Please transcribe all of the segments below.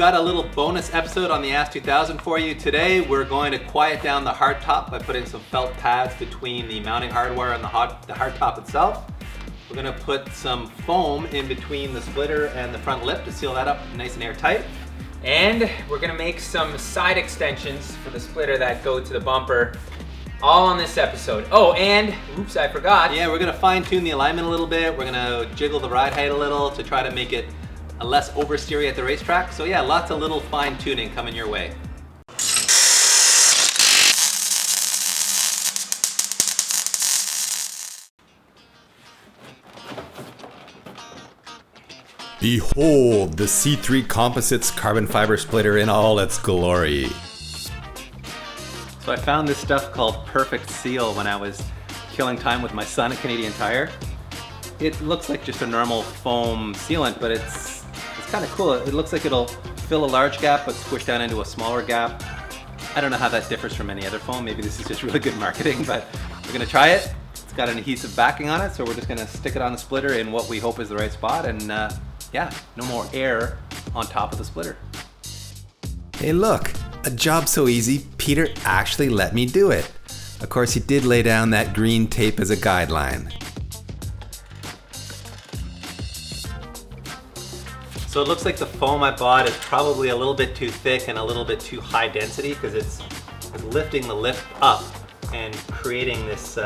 got a little bonus episode on the ASS2000 for you. Today we're going to quiet down the hardtop by putting some felt pads between the mounting hardware and the hardtop itself. We're going to put some foam in between the splitter and the front lip to seal that up nice and airtight. And we're going to make some side extensions for the splitter that go to the bumper, all on this episode. Oh, and, oops, I forgot. Yeah, we're going to fine tune the alignment a little bit. We're going to jiggle the ride height a little to try to make it less oversteery at the racetrack. So yeah, lots of little fine tuning coming your way. Behold the C3 Composites carbon fiber splitter in all its glory. So I found this stuff called Perfect Seal when I was killing time with my son at Canadian Tire. It looks like just a normal foam sealant, but it's kind of cool. It looks like it'll fill a large gap but squish down into a smaller gap. I don't know how that differs from any other foam. Maybe this is just really good marketing, but we're gonna try it. It's got an adhesive backing on it, so we're just gonna stick it on the splitter in what we hope is the right spot, and yeah, no more air on top of the splitter. Hey look, a job so easy, Peter actually let me do it. Of course, he did lay down that green tape as a guideline. So it looks like the foam I bought is probably a little bit too thick and a little bit too high density because it's lifting the lip up and creating this,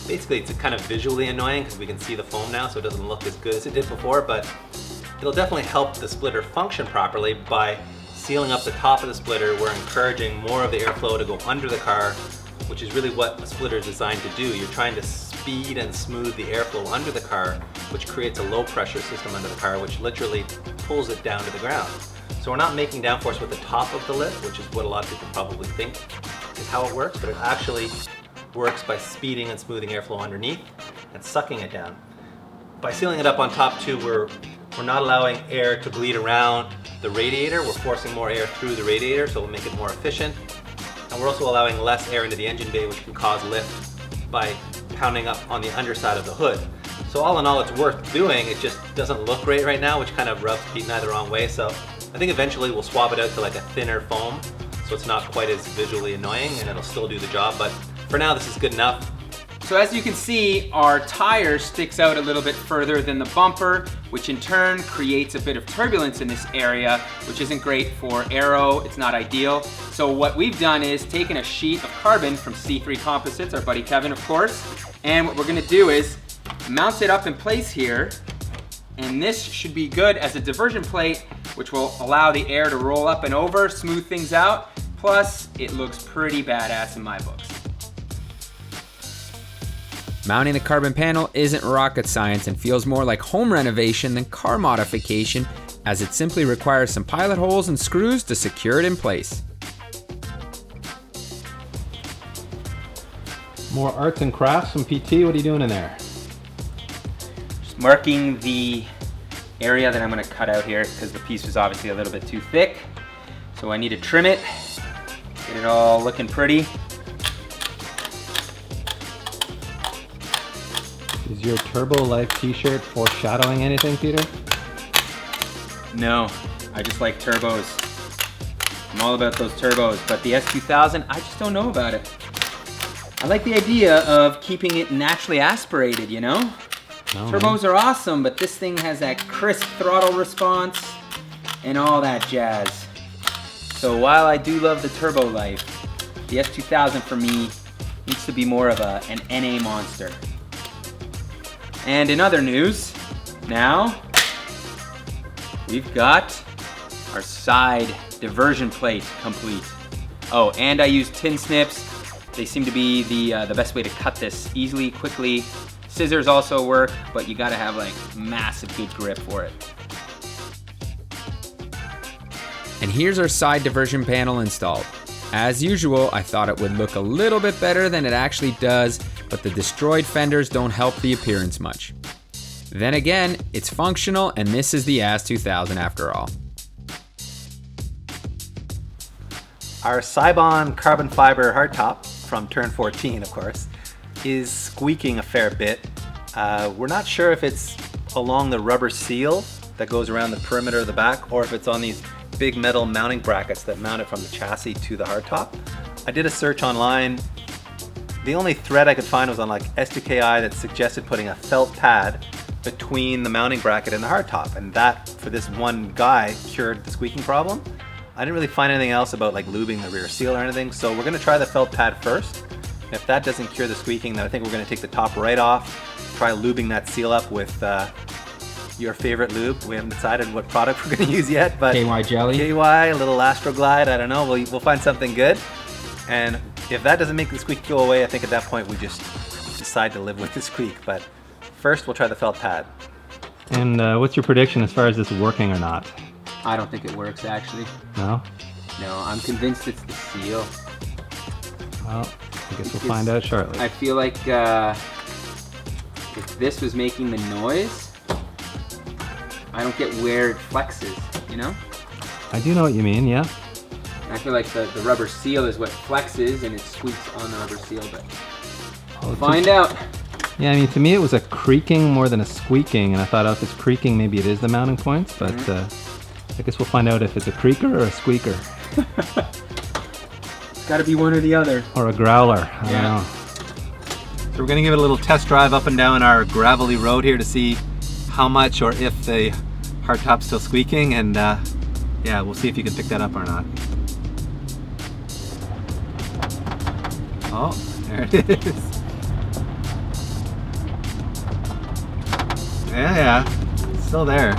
basically it's kind of visually annoying because we can see the foam now, so it doesn't look as good as it did before, but it'll definitely help the splitter function properly by sealing up the top of the splitter. We're encouraging more of the airflow to go under the car, which is really what a splitter is designed to do. You're trying to speed and smooth the airflow under the car, which creates a low pressure system under the car, which literally pulls it down to the ground. So we're not making downforce with the top of the lip, which is what a lot of people probably think is how it works, but it actually works by speeding and smoothing airflow underneath and sucking it down. By sealing it up on top too, we're not allowing air to bleed around the radiator. We're forcing more air through the radiator, so we'll make it more efficient. And we're also allowing less air into the engine bay, which can cause lift by pounding up on the underside of the hood. So all in all, it's worth doing. It just doesn't look great right now, which kind of rubs Pete and I the wrong way. So I think eventually we'll swap it out to like a thinner foam, so it's not quite as visually annoying and it'll still do the job. But for now, this is good enough. So as you can see, our tire sticks out a little bit further than the bumper, which in turn creates a bit of turbulence in this area, which isn't great for aero. It's not ideal. So what we've done is taken a sheet of carbon from C3 Composites, our buddy Kevin, of course, and what we're gonna do is mount it up in place here, and this should be good as a diversion plate, which will allow the air to roll up and over, smooth things out. Plus, it looks pretty badass in my books. Mounting the carbon panel isn't rocket science and feels more like home renovation than car modification, as it simply requires some pilot holes and screws to secure it in place. More arts and crafts from PT. What are you doing in there? Just marking the area that I'm going to cut out here because the piece was obviously a little bit too thick. So I need to trim it, get it all looking pretty. Is your Turbo Life t-shirt foreshadowing anything, Peter? No, I just like turbos. I'm all about those turbos, but the S2000, I just don't know about it. I like the idea of keeping it naturally aspirated, you know? Turbos are awesome, but this thing has that crisp throttle response and all that jazz. So while I do love the Turbo Life, the S2000 for me needs to be more of an NA monster. And in other news, now we've got our side diversion plate complete. Oh, and I used tin snips. They seem to be the best way to cut this easily, quickly. Scissors also work, but you gotta have like massive good grip for it. And here's our side diversion panel installed. As usual, I thought it would look a little bit better than it actually does, but the destroyed fenders don't help the appearance much. Then again, it's functional, and this is the ASS2000 after all. Our Cybon carbon fiber hardtop from turn 14, of course, is squeaking a fair bit. We're not sure if it's along the rubber seal that goes around the perimeter of the back or if it's on these big metal mounting brackets that mount it from the chassis to the hardtop. I did a search online. The only thread I could find was on like S2KI that suggested putting a felt pad between the mounting bracket and the hardtop, and that, for this one guy, cured the squeaking problem. I didn't really find anything else about like lubing the rear seal or anything, so we're gonna try the felt pad first. If that doesn't cure the squeaking, then I think we're gonna take the top right off, try lubing that seal up with your favorite lube. We haven't decided what product we're gonna use yet, but KY jelly. KY, a little Astroglide, I don't know, we'll find something good. And if that doesn't make the squeak go away, I think at that point we just decide to live with the squeak. But first we'll try the felt pad. And what's your prediction as far as this working or not? I don't think it works actually. No? No, I'm convinced it's the seal. Well, I guess we'll find out shortly. I feel like if this was making the noise, I don't get where it flexes, you know? I do know what you mean, yeah. I feel like the rubber seal is what flexes and it squeaks on the rubber seal, but we'll find out. Yeah, I mean, to me it was a creaking more than a squeaking, and I thought, oh, if it's creaking, maybe it is the mounting points, but I guess we'll find out if it's a creaker or a squeaker. It's gotta be one or the other. Or a growler, I don't know. So we're gonna give it a little test drive up and down our gravelly road here to see how much or if the hardtop's still squeaking, and yeah, we'll see if you can pick that up or not. Oh, there it is. Yeah, it's still there.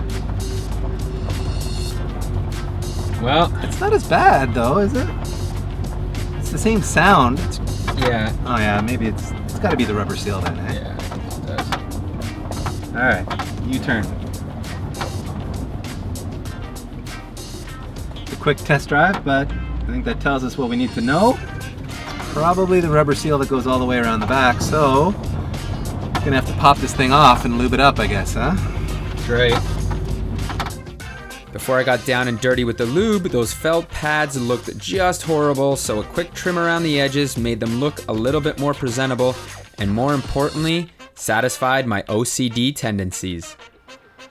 Well, It's not as bad though, is it? It's the same sound. yeah. Oh yeah, maybe it's got to be the rubber seal then, eh? Yeah, I think it does. All right, U-turn. It's a quick test drive, but I think that tells us what we need to know. Probably the rubber seal that goes all the way around the back, so gonna have to pop this thing off and lube it up, I guess, huh? That's right. Before I got down and dirty with the lube, those felt pads looked just horrible, so a quick trim around the edges made them look a little bit more presentable, and more importantly, satisfied my OCD tendencies.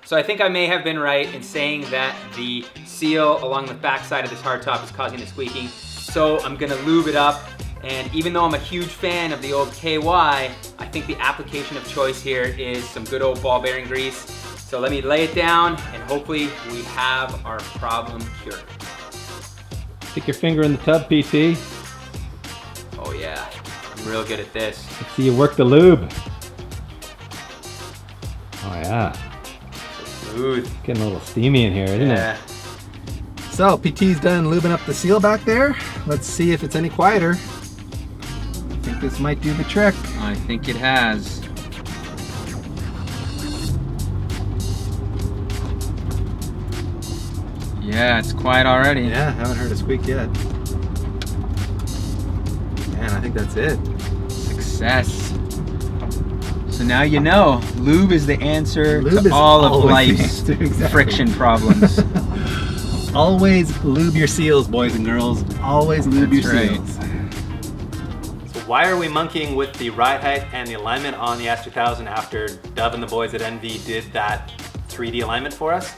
So I think I may have been right in saying that the seal along the back side of this hardtop is causing the squeaking. So I'm gonna lube it up, and even though I'm a huge fan of the old KY, I think the application of choice here is some good old ball bearing grease. So let me lay it down, and hopefully we have our problem cured. Stick your finger in the tub, PT. Oh yeah, I'm real good at this. Let's see you work the lube. Oh yeah, Smooth. getting a little steamy in here, isn't it? So PT's done lubing up the seal back there. Let's see if it's any quieter. I think this might do the trick. I think it has. Yeah, it's quiet already. Yeah, haven't heard a squeak yet. Man, I think that's it. Success. So now you know, lube is the answer Lube to is all of always the life's answer, exactly. friction problems. Always lube your seals, boys and girls. Always lube That's your right. seals. So why are we monkeying with the ride height and the alignment on the ASS2000 after Dove and the boys at NV did that 3D alignment for us?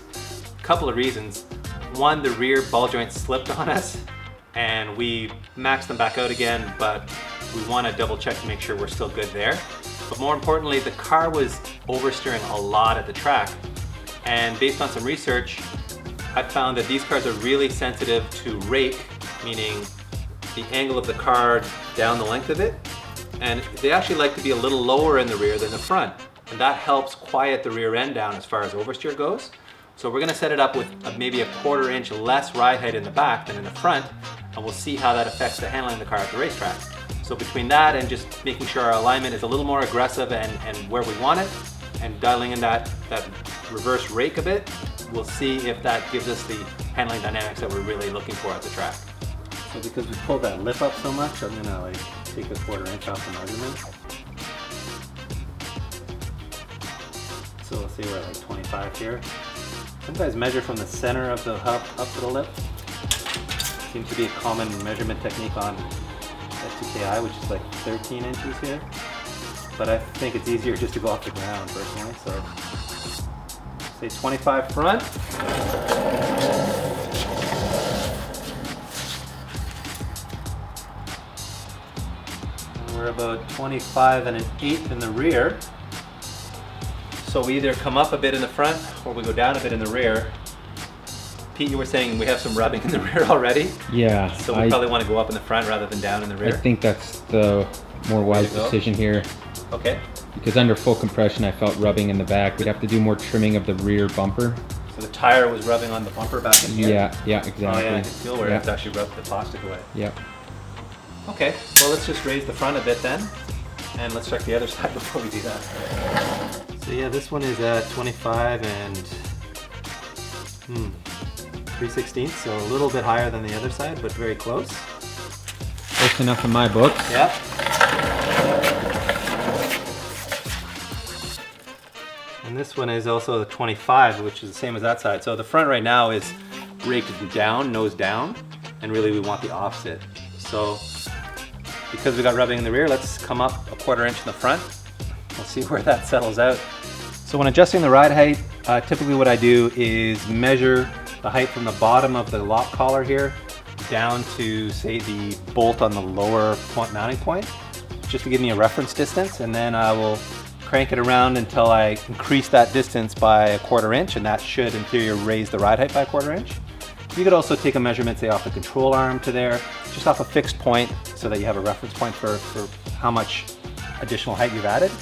A couple of reasons. One, the rear ball joints slipped on us and we maxed them back out again, but we want to double check to make sure we're still good there. But more importantly, the car was oversteering a lot at the track. And based on some research, I found that these cars are really sensitive to rake, meaning the angle of the car down the length of it. And they actually like to be a little lower in the rear than the front. And that helps quiet the rear end down as far as oversteer goes. So we're gonna set it up with maybe a 1/4 inch less ride height in the back than in the front, and we'll see how that affects the handling of the car at the racetrack. So between that and just making sure our alignment is a little more aggressive and where we want it, and dialing in that reverse rake a bit, we'll see if that gives us the handling dynamics that we're really looking for at the track. So because we pulled that lip up so much, I'm gonna like take a 1/4 inch off the measurement. So let's say we're at like 25 here. Some guys measure from the center of the hub up to the lip. Seems to be a common measurement technique on S2KI, which is like 13 inches here. But I think it's easier just to go off the ground personally. So say 25 front. we're about 25 1/8 in the rear. So we either come up a bit in the front or we go down a bit in the rear. Pete, you were saying we have some rubbing in the rear already. Yeah. So we probably want to go up in the front rather than down in the rear. I think that's the more wise decision here. Okay. Because under full compression, I felt rubbing in the back. We'd have to do more trimming of the rear bumper. So the tire was rubbing on the bumper back in here? Yeah, exactly. Oh yeah, I can feel where it's actually rubbed the plastic away. Yep. Okay, well let's just raise the front a bit then. And let's check the other side before we do that. So yeah, this one is at 25 3/16, so a little bit higher than the other side, but very close. Close enough in my books. Yep. And this one is also the 25, which is the same as that side. So the front right now is raked down, nose down, and really we want the opposite. So because we got rubbing in the rear, let's come up a 1/4 inch in the front. We'll see where that settles out. So when adjusting the ride height, typically what I do is measure the height from the bottom of the lock collar here down to, say, the bolt on the lower mounting point, just to give me a reference distance, and then I will crank it around until I increase that distance by a 1/4 inch, and that should in theory raise the ride height by a 1/4 inch. You could also take a measurement, say, off the control arm to there, just off a fixed point, so that you have a reference point for how much additional height you've added.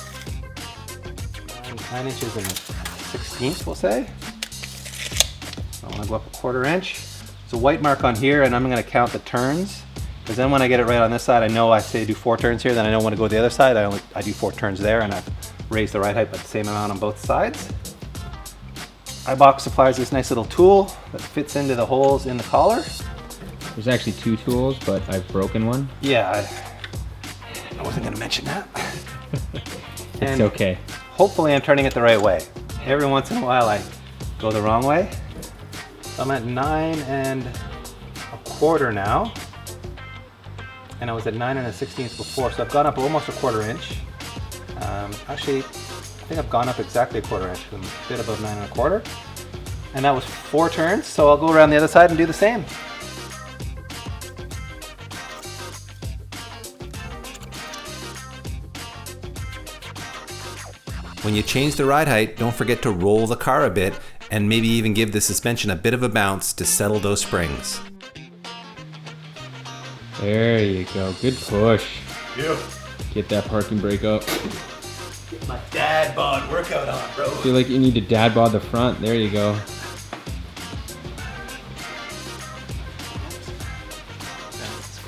9 inches and 1/16, we'll say. I want to go up a 1/4 inch. There's a white mark on here, and I'm going to count the turns, because then when I get it right on this side, I know I say do 4 turns here, then I don't want to go to the other side. I do 4 turns there, and I've raised the ride height by the same amount on both sides. iBox supplies this nice little tool that fits into the holes in the collar. There's actually 2 tools, but I've broken one. Yeah, I wasn't going to mention that. It's okay. Hopefully I'm turning it the right way. Every once in a while I go the wrong way. I'm at 9 1/4 now. And I was at 9 1/16 before, so I've gone up almost a 1/4 inch. Actually, I think I've gone up exactly a 1/4 inch. I'm a bit above 9 1/4. And that was 4 turns, so I'll go around the other side and do the same. When you change the ride height, don't forget to roll the car a bit and maybe even give the suspension a bit of a bounce to settle those springs. There you go. Good push. Yeah. Get that parking brake up. Get my dad bod workout on, bro. Feel like you need to dad bod the front. There you go.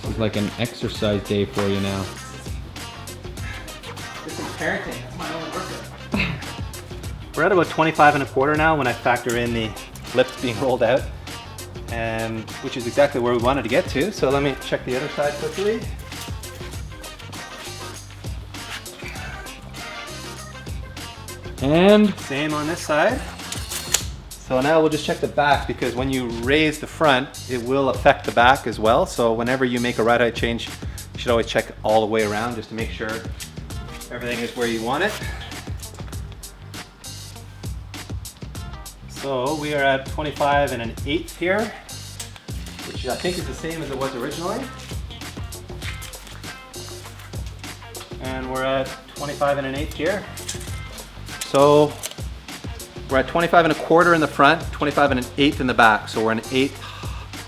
It's like an exercise day for you now. It's some parenting. That's my only workout. We're at about 25 1/4 now when I factor in the lift being rolled out, and which is exactly where we wanted to get to. So let me check the other side quickly. And Same on this side. So now we'll just check the back, because when you raise the front, it will affect the back as well. So whenever you make a ride height change, you should always check all the way around just to make sure everything is where you want it. So we are at 25 1/8 here, which I think is the same as it was originally. And we're at 25 1/8 here. So we're at 25 1/4 in the front, 25 1/8 in the back. So we're an 1/8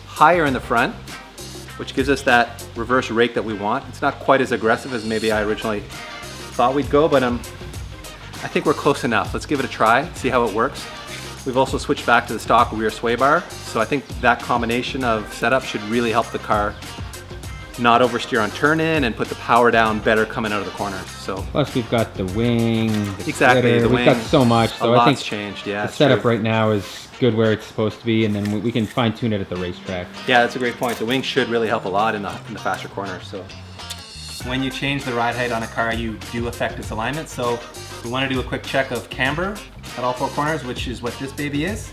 higher in the front, which gives us that reverse rake that we want. It's not quite as aggressive as maybe I originally thought we'd go, but I think we're close enough. Let's give it a try, see how it works. We've also switched back to the stock rear sway bar, so I think that combination of setup should really help the car not oversteer on turn in and put the power down better coming out of the corners. So plus we've got the wing, the exactly splitter. the we've wing. got so much. So a I think lot's changed. Yeah, the setup right now is good where it's supposed to be, and then we can fine tune it at the racetrack. Yeah, that's a great point. The wing should really help a lot in the faster corners. So when you change the ride height on a car, you do affect its alignment. So we want to do a quick check of camber at all 4 corners, which is what this baby is.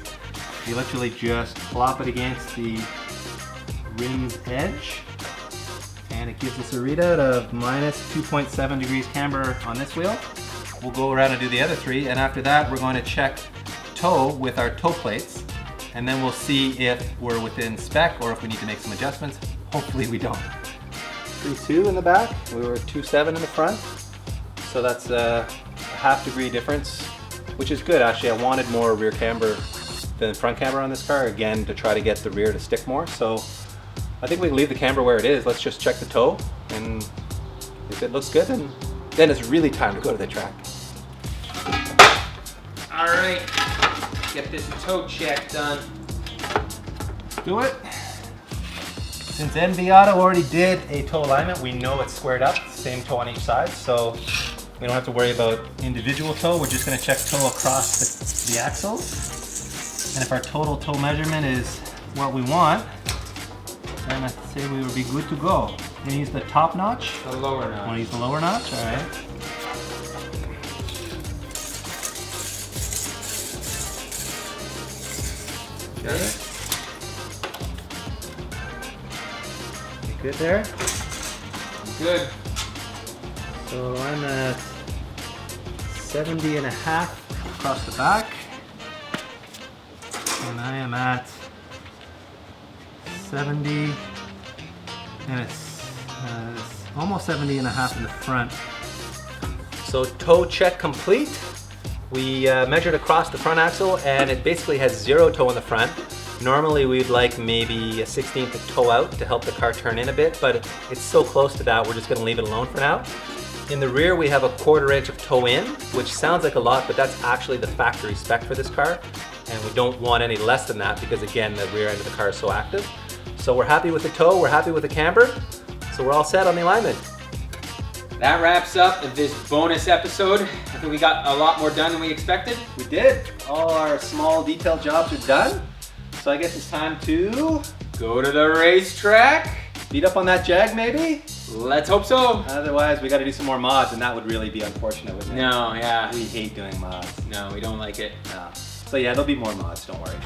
You literally just plop it against the rim's edge, and it gives us a readout of minus 2.7 degrees camber on this wheel. We'll go around and do the other 3, and after that we're going to check toe with our toe plates, and then we'll see if we're within spec or if we need to make some adjustments. Hopefully we don't. 3.2 in the back. We were 2.7 in the front. So that's a half degree difference, which is good actually. I wanted more rear camber than front camber on this car, again, to try to get the rear to stick more. So I think we can leave the camber where it is. Let's just check the toe, and if it looks good, then it's really time to go to the track. All right, get this toe check done. Do it. Since NV Auto already did a toe alignment, we know it's squared up, same toe on each side, so we don't have to worry about individual toe. We're just going to check toe across the axles. And if our total toe measurement is what we want, then I'd say we would be good to go. We're going to use the top notch. The lower notch. Want to use the lower notch? All right. Okay. You good there? Good. So I'm at 70 and a half across the back. And I am at 70 and it's almost 70 and a half in the front. So toe check complete. We measured across the front axle and it basically has 0 toe in the front. Normally we'd like maybe a 1/16 of toe out to help the car turn in a bit, but it's so close to that we're just going to leave it alone for now. In the rear we have a 1/4 inch of toe in, which sounds like a lot, but that's actually the factory spec for this car. And we don't want any less than that because again the rear end of the car is so active. So we're happy with the toe, we're happy with the camber, so we're all set on the alignment. That wraps up this bonus episode. I think we got a lot more done than we expected. We did. All our small detail jobs are done. So I guess it's time to Go to the racetrack. beat up on that Jag maybe? Let's hope so. Otherwise we got to do some more mods and that would really be unfortunate, wouldn't it? No, yeah. We hate doing mods. No, we don't like it. No. So yeah, there'll be more mods, don't worry.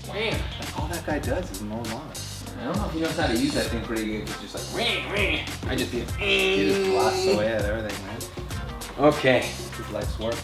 Man, All that guy does is more mods. I don't know if he knows how to use that thing pretty good. It's just like, I just He just blasts away at everything, man. Okay. His life's work.